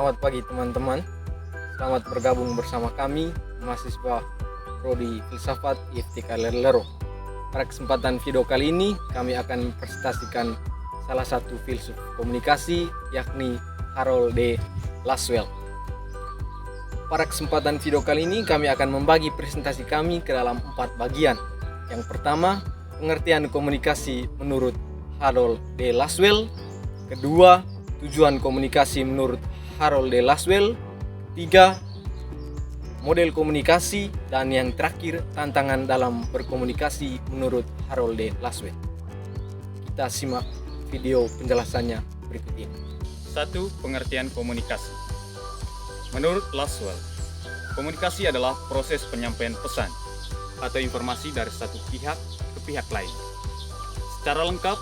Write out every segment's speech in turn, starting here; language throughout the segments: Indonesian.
Selamat pagi teman-teman. Selamat bergabung bersama kami, mahasiswa Prodi Filsafat IFTK Lerlero. Pada kesempatan video kali ini, kami akan mempresentasikan salah satu filsuf komunikasi, yakni Harold D. Lasswell. Pada kesempatan video kali ini, kami akan membagi presentasi kami ke dalam 4 bagian. Yang pertama, pengertian komunikasi menurut Harold D. Lasswell. Kedua, tujuan komunikasi menurut Harold D. Lasswell. Ketiga, model komunikasi. Dan yang terakhir, tantangan dalam berkomunikasi menurut Harold D. Lasswell. Kita simak video penjelasannya berikut ini. 1. Pengertian komunikasi. Menurut Lasswell, komunikasi adalah proses penyampaian pesan atau informasi dari satu pihak ke pihak lain. Secara lengkap,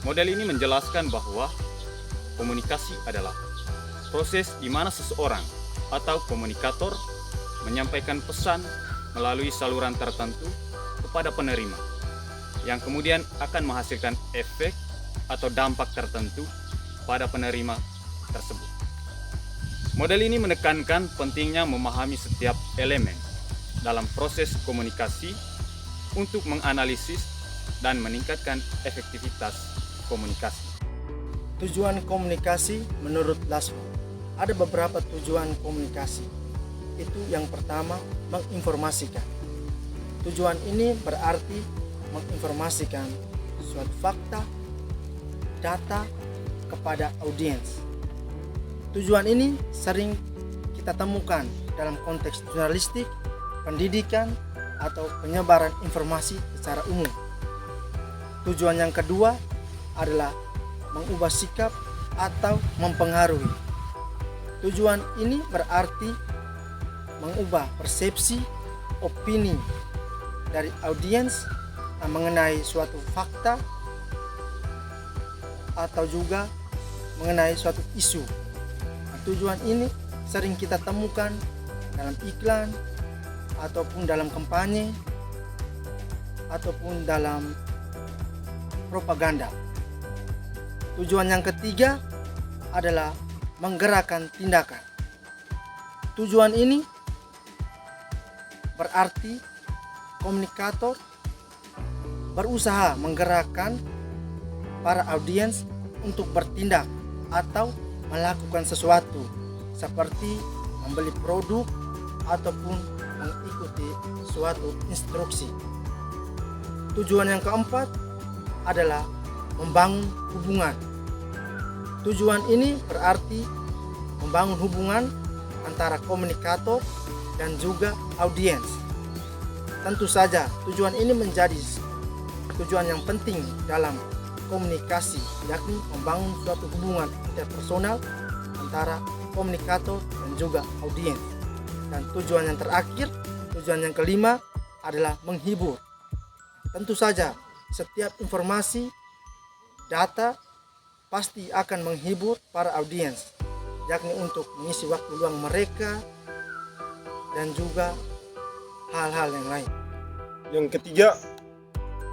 model ini menjelaskan bahwa komunikasi adalah proses di mana seseorang atau komunikator menyampaikan pesan melalui saluran tertentu kepada penerima, yang kemudian akan menghasilkan efek atau dampak tertentu pada penerima tersebut. Model ini menekankan pentingnya memahami setiap elemen dalam proses komunikasi untuk menganalisis dan meningkatkan efektivitas komunikasi. Tujuan komunikasi menurut Lasswell. Ada beberapa tujuan komunikasi. Itu yang pertama, menginformasikan. Tujuan ini berarti menginformasikan suatu fakta, data kepada audiens. Tujuan ini sering kita temukan dalam konteks jurnalistik, pendidikan, atau penyebaran informasi secara umum. Tujuan yang kedua adalah mengubah sikap atau mempengaruhi. Tujuan ini berarti mengubah persepsi, opini dari audiens mengenai suatu fakta atau juga mengenai suatu isu. Tujuan ini sering kita temukan dalam iklan ataupun dalam kampanye ataupun dalam propaganda. Tujuan yang ketiga adalah menggerakkan tindakan. Tujuan ini berarti komunikator berusaha menggerakkan para audiens untuk bertindak atau melakukan sesuatu seperti membeli produk ataupun mengikuti suatu instruksi. Tujuan yang keempat adalah membangun hubungan. Tujuan ini berarti membangun hubungan antara komunikator dan juga audiens. Tentu saja tujuan ini menjadi tujuan yang penting dalam komunikasi, yakni membangun suatu hubungan interpersonal antara komunikator dan juga audiens. Dan tujuan yang terakhir, tujuan yang kelima adalah menghibur. Tentu saja setiap informasi, data pasti akan menghibur para audiens, yakni untuk mengisi waktu luang mereka dan juga hal-hal yang lain. Yang ketiga,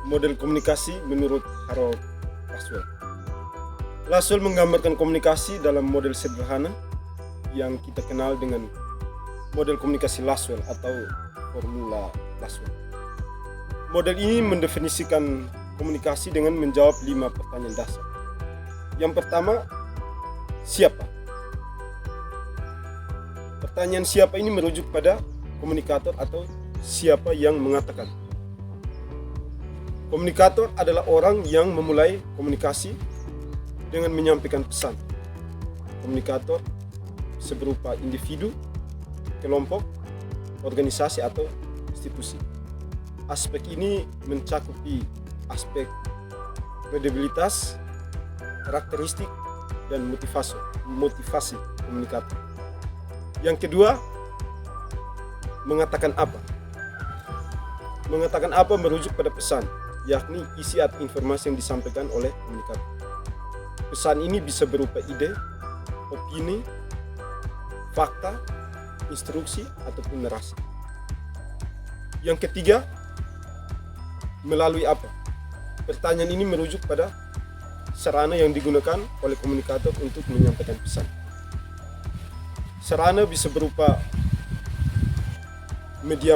model komunikasi menurut Harold Lasswell. Lasswell menggambarkan komunikasi dalam model sederhana yang kita kenal dengan model komunikasi Lasswell atau formula Lasswell. Model ini mendefinisikan komunikasi dengan menjawab 5 pertanyaan dasar. Yang pertama, siapa? Pertanyaan siapa ini merujuk pada komunikator atau siapa yang mengatakan. Komunikator adalah orang yang memulai komunikasi dengan menyampaikan pesan. Komunikator bisa berupa individu, kelompok, organisasi, atau institusi. Aspek ini mencakupi aspek kredibilitas, karakteristik, dan motivasi komunikator. Yang kedua, mengatakan apa. Mengatakan apa merujuk pada pesan, yakni isi atau informasi yang disampaikan oleh komunikator. Pesan ini bisa berupa ide, opini, fakta, instruksi, ataupun narasi. Yang ketiga, melalui apa. Pertanyaan ini merujuk pada sarana yang digunakan oleh komunikator untuk menyampaikan pesan. Sarana bisa berupa media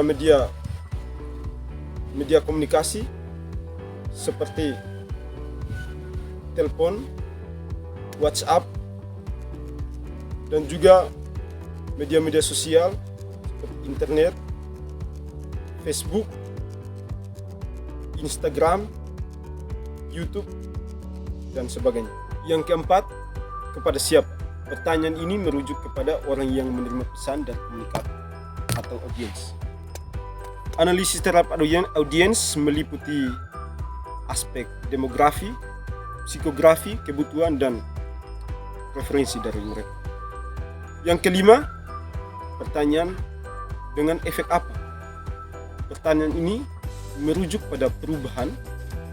komunikasi seperti telepon, WhatsApp, dan juga media sosial seperti internet, Facebook, Instagram, YouTube, dan sebagainya. Yang keempat, kepada siapa? Pertanyaan ini merujuk kepada orang yang menerima pesan dan komunikator atau audiens. Analisis terhadap audiens meliputi aspek demografi, psikografi, kebutuhan, dan preferensi dari mereka. Yang kelima, pertanyaan dengan efek apa? Pertanyaan ini merujuk pada perubahan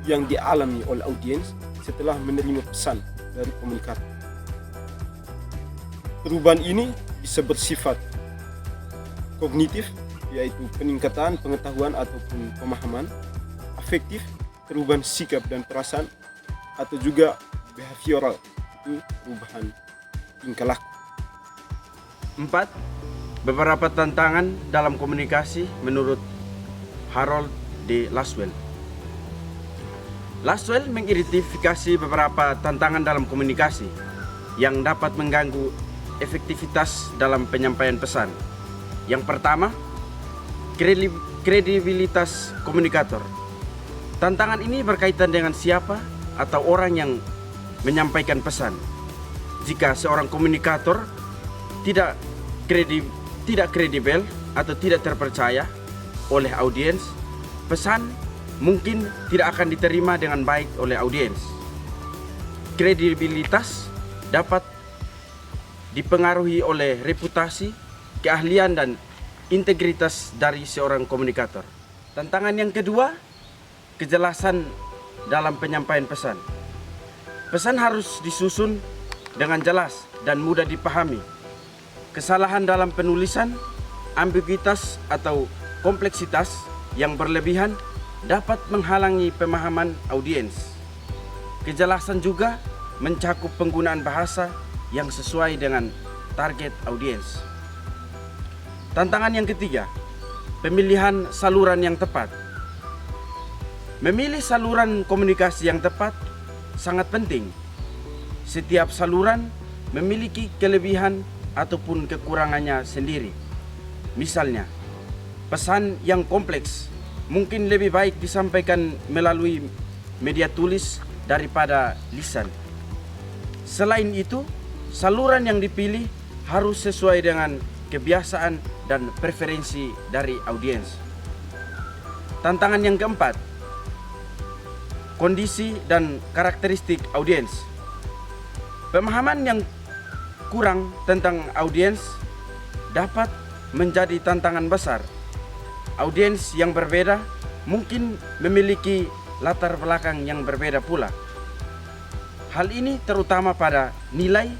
yang dialami oleh audiens setelah menerima pesan dari komunikator. Perubahan ini bisa bersifat kognitif, yaitu peningkatan pengetahuan ataupun pemahaman, afektif, perubahan sikap dan perasaan, atau juga behavioral, itu perubahan tingkah laku. 4. Beberapa tantangan dalam komunikasi menurut Harold D. Laswell. Laswell mengidentifikasi beberapa tantangan dalam komunikasi yang dapat mengganggu efektivitas dalam penyampaian pesan. Yang pertama, kredibilitas komunikator. Tantangan ini berkaitan dengan siapa atau orang yang menyampaikan pesan. Jika seorang komunikator tidak kredibel atau tidak terpercaya oleh audiens, pesan mungkin tidak akan diterima dengan baik oleh audiens. Kredibilitas dapat dipengaruhi oleh reputasi, keahlian, dan integritas dari seorang komunikator. Tantangan yang kedua, kejelasan dalam penyampaian pesan. Pesan harus disusun dengan jelas dan mudah dipahami. Kesalahan dalam penulisan, ambiguitas atau kompleksitas yang berlebihan dapat menghalangi pemahaman audiens. Kejelasan juga mencakup penggunaan bahasa yang sesuai dengan target audiens. Tantangan yang ketiga, pemilihan saluran yang tepat. Memilih saluran komunikasi yang tepat sangat penting. Setiap saluran memiliki kelebihan ataupun kekurangannya sendiri. Misalnya, pesan yang kompleks mungkin lebih baik disampaikan melalui media tulis daripada lisan. Selain itu, saluran yang dipilih harus sesuai dengan kebiasaan dan preferensi dari audiens. Tantangan yang keempat, kondisi dan karakteristik audiens. Pemahaman yang kurang tentang audiens dapat menjadi tantangan besar. Audiens yang berbeda mungkin memiliki latar belakang yang berbeda pula. Hal ini terutama pada nilai,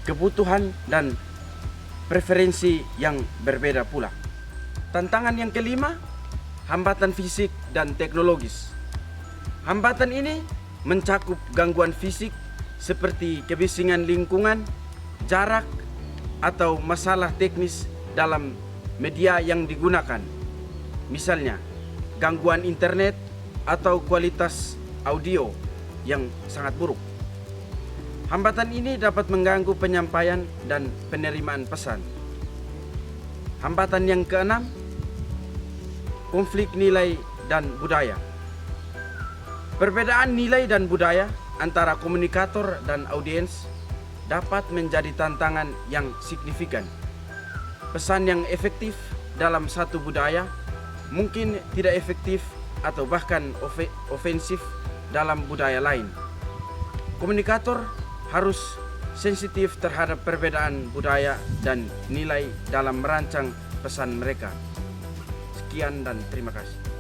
kebutuhan, dan preferensi yang berbeda pula. Tantangan yang kelima, hambatan fisik dan teknologis. Hambatan ini mencakup gangguan fisik seperti kebisingan lingkungan, jarak, atau masalah teknis dalam media yang digunakan. Misalnya, gangguan internet atau kualitas audio yang sangat buruk. Hambatan ini dapat mengganggu penyampaian dan penerimaan pesan. Hambatan yang keenam, konflik nilai dan budaya. Perbedaan nilai dan budaya antara komunikator dan audiens dapat menjadi tantangan yang signifikan. Pesan yang efektif dalam satu budaya mungkin tidak efektif atau bahkan ofensif dalam budaya lain. Komunikator harus sensitif terhadap perbedaan budaya dan nilai dalam merancang pesan mereka. Sekian dan terima kasih.